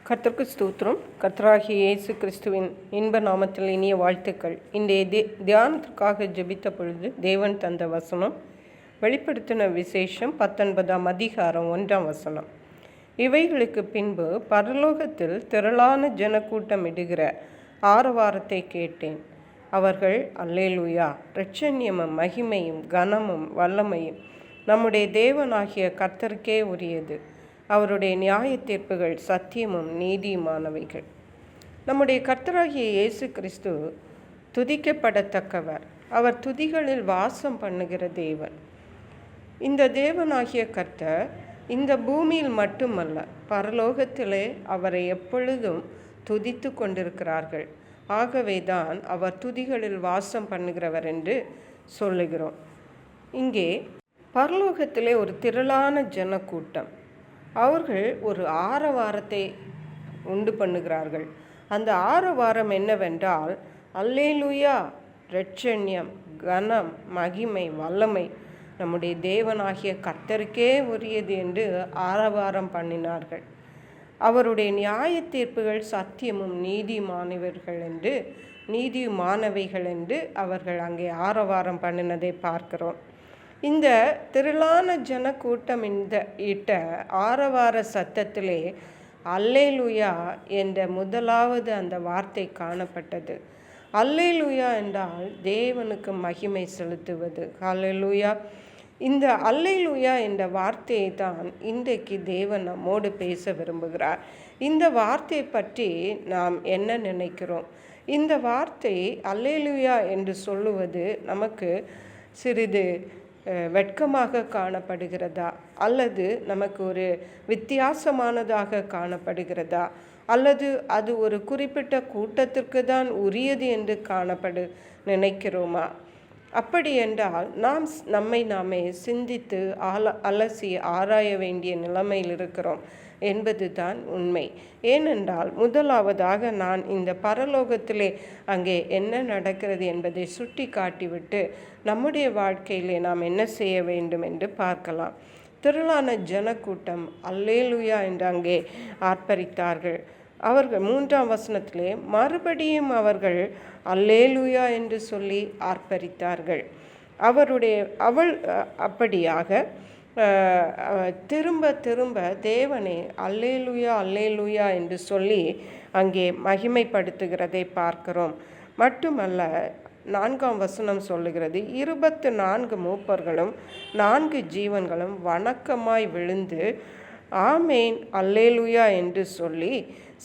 கர்த்தருக்கு ஸ்தோத்திரம். கர்த்தராகிய இயேசு கிறிஸ்துவின் இன்ப நாமத்தில் இனிய வாழ்த்துக்கள். இன்றைய தியானத்திற்காக ஜெபித்த பொழுது தேவன் தந்த வசனம் வெளிப்படுத்தின விசேஷம் 19ஆம் அதிகாரம் 1ஆம் வசனம். இவைகளுக்கு பின்பு பரலோகத்தில் திரளான ஜனக்கூட்டம் இடுகிற ஆரவாரத்தை கேட்டேன். அவர்கள் அல்லேலூயா, இரட்சண்யமும் மகிமையும் கனமும் வல்லமையும் நம்முடைய தேவனாகிய கர்த்தருக்கே உரியது. அவருடைய நியாய தீர்ப்புகள் சத்தியமும் நீதியுமானவைகள். நம்முடைய கர்த்தராகிய இயேசு கிறிஸ்து துதிக்கப்படத்தக்கவர். அவர் துதிகளில் வாசம் பண்ணுகிற தேவன். இந்த தேவனாகிய கர்த்தர் இந்த பூமியில் மட்டுமல்ல, பரலோகத்திலே அவரை எப்பொழுதும் துதித்து கொண்டிருக்கிறார்கள். ஆகவே தான் அவர் துதிகளில் வாசம் பண்ணுகிறவர் என்று சொல்லுகிறோம். இங்கே பரலோகத்திலே ஒரு திரளான ஜனக்கூட்டம், அவர்கள் ஒரு ஆரவாரத்தை உண்டு பண்ணுகிறார்கள். அந்த ஆரவாரம் என்னவென்றால், அல்லேலூயா, இரட்சண்யம், கனம், மகிமை, வல்லமை நம்முடைய தேவனாகிய கர்த்தருக்கே உரியது என்று ஆரவாரம் பண்ணினார்கள். அவருடைய நியாய தீர்ப்புகள் சத்தியமும் நீதியுமானவைகள் என்று அவர்கள் அங்கே ஆரவாரம் பண்ணினதை பார்க்கிறோம். இந்த திரளான ஜனக்கூட்டம் இட்ட ஆரவார சத்தத்திலே அல்லேலூயா என்ற முதலாவது அந்த வார்த்தை காணப்பட்டது. அல்லேலூயா என்றால் தேவனுக்கு மகிமை செலுத்துவது. அல்லேலூயா, இந்த அல்லேலூயா என்ற வார்த்தையை தான் இன்றைக்கு தேவன் நம்மோடு பேச விரும்புகிறார். இந்த வார்த்தையை பற்றி நாம் என்ன நினைக்கிறோம்? இந்த வார்த்தை அல்லேலூயா என்று சொல்லுவது நமக்கு சிறிது வெட்கமாக காணப்படுகிறதா, அல்லது நமக்கு ஒரு வித்தியாசமானதாக காணப்படுகிறதா, அல்லது அது ஒரு குறிப்பிட்ட கூட்டத்திற்கு தான் உரியது என்று நினைக்கிறோமா? அப்படி என்றால் நாம் நம்மை நாமே சிந்தித்து அலசி ஆராய வேண்டிய நிலைமையில் இருக்கிறோம் என்பது தான் உண்மை. ஏனென்றால் முதலாவதாக நான் இந்த பரலோகத்திலே அங்கே என்ன நடக்கிறது என்பதை சுட்டி காட்டிவிட்டு நம்முடைய வாழ்க்கையிலே நாம் என்ன செய்ய வேண்டும் என்று பார்க்கலாம். திரளான ஜனக்கூட்டம் அல்லேலூயா என்று அங்கே ஆர்ப்பரித்தார்கள். அவர்கள் 3ஆம் வசனத்திலே மறுபடியும் அவர்கள் அல்லேலூயா என்று சொல்லி ஆர்ப்பரித்தார்கள். அப்படியாக திரும்ப திரும்ப தேவனை அல்லேலூயா அல்லேலூயா என்று சொல்லி அங்கே மகிமைப்படுத்துகிறதை பார்க்கிறோம். மட்டுமல்ல, 4ஆம் வசனம் சொல்லுகிறது, 24 மூப்பர்களும் 4 ஜீவன்களும் வணக்கமாய் விழுந்து ஆமேன் அல்லேலூயா என்று சொல்லி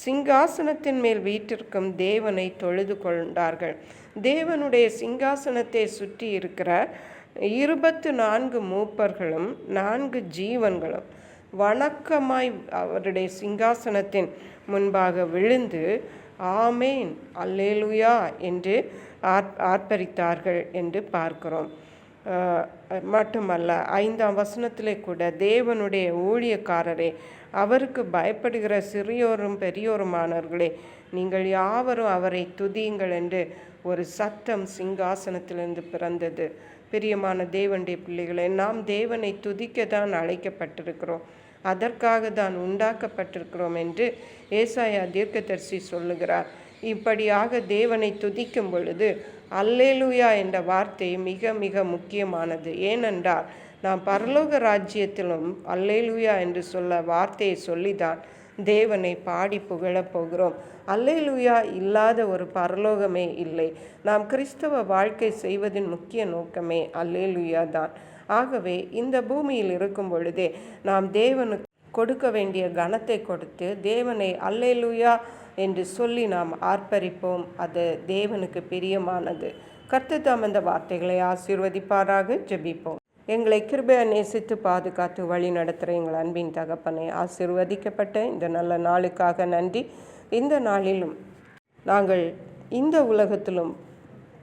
சிங்காசனத்தின் மேல் வீற்றிருக்கும் தேவனை தொழுது கொண்டார்கள். தேவனுடைய சிங்காசனத்தை சுற்றி இருக்கிற 24 மூப்பர்களும் 4 ஜீவன்களும் வணக்கமாய் அவருடைய சிங்காசனத்தின் முன்பாக விழுந்து ஆமேன் அல்லேலூயா என்று ஆர்ப்பரித்தார்கள் என்று பார்க்கிறோம். மட்டுமல்ல, 5ஆம் வசனத்திலே கூட தேவனுடைய ஊழியக்காரரே, அவருக்கு பயப்படுகிற சிறியோரும் பெரியோருமானவர்களே, நீங்கள் யாவரும் அவரை துதியுங்கள் என்று ஒரு சத்தம் சிங்காசனத்திலிருந்து பிறந்தது. பிரியமான தேவனுடைய பிள்ளைகளே, நாம் தேவனை துதிக்க தான் அழைக்கப்பட்டிருக்கிறோம், அதற்காக தான் உண்டாக்கப்பட்டிருக்கிறோம் என்று ஏசாயா தீர்க்கதரிசி சொல்லுகிறார். இப்படியாக தேவனை துதிக்கும் பொழுது அல்லேலூயா என்ற வார்த்தை மிக மிக முக்கியமானது. ஏனென்றால் நாம் பரலோக ராஜ்யத்திலும் அல்லேலூயா என்று வார்த்தையை சொல்லிதான் தேவனை பாடி புகழப் போகிறோம். அல்லேலூயா இல்லாத ஒரு பரலோகமே இல்லை. நாம் கிறிஸ்தவ வாழ்க்கை செய்வதின் முக்கிய நோக்கமே அல்லேலூயா தான். ஆகவே இந்த பூமியில் இருக்கும் பொழுதே நாம் தேவனுக்கு கொடுக்க வேண்டிய கனத்தை கொடுத்து தேவனை அல்லேலூயா என்று சொல்லி நாம் ஆர்ப்பரிப்போம். அது தேவனுக்கு பிரியமானது. கர்த்தர் தாம் இந்த வார்த்தைகளை ஆசீர்வதிப்பாராக. ஜெபிப்போம். எங்களை கிருபையா நேசித்து பாதுகாத்து வழி நடத்துகிற எங்கள் அன்பின் தகப்பனை, ஆசீர்வதிக்கப்பட்ட இந்த நல்ல நாளுக்காக நன்றி. இந்த நாளிலும் நாங்கள் இந்த உலகத்திலும்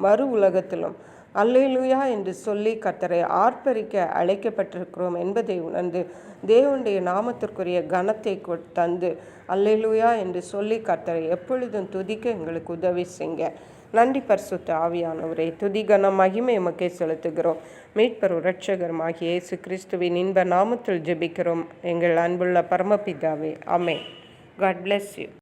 மறு உலகத்திலும் அல்லேலூயா என்று சொல்லி கர்த்தரை ஆர்ப்பரிக்க அழைக்கப்பட்டிருக்கிறோம் என்பதை உணர்ந்து தேவனுடைய நாமத்திற்குரிய கனத்தை தந்து அல்லேலூயா என்று சொல்லி கர்த்தரை எப்பொழுதும் துதிக்க எங்களுக்கு உதவி செய்ய. நன்றி பரிசுத்த ஆவியானவரே, துதி கனம் மகிமை எமக்கே செலுத்துகிறோம். மீட்பர் இரட்சகருமாகிய இயேசு கிறிஸ்துவின் இன்ப நாமத்தில் ஜெபிக்கிறோம் எங்கள் அன்புள்ள பரமபிதாவே. ஆமென். God bless you.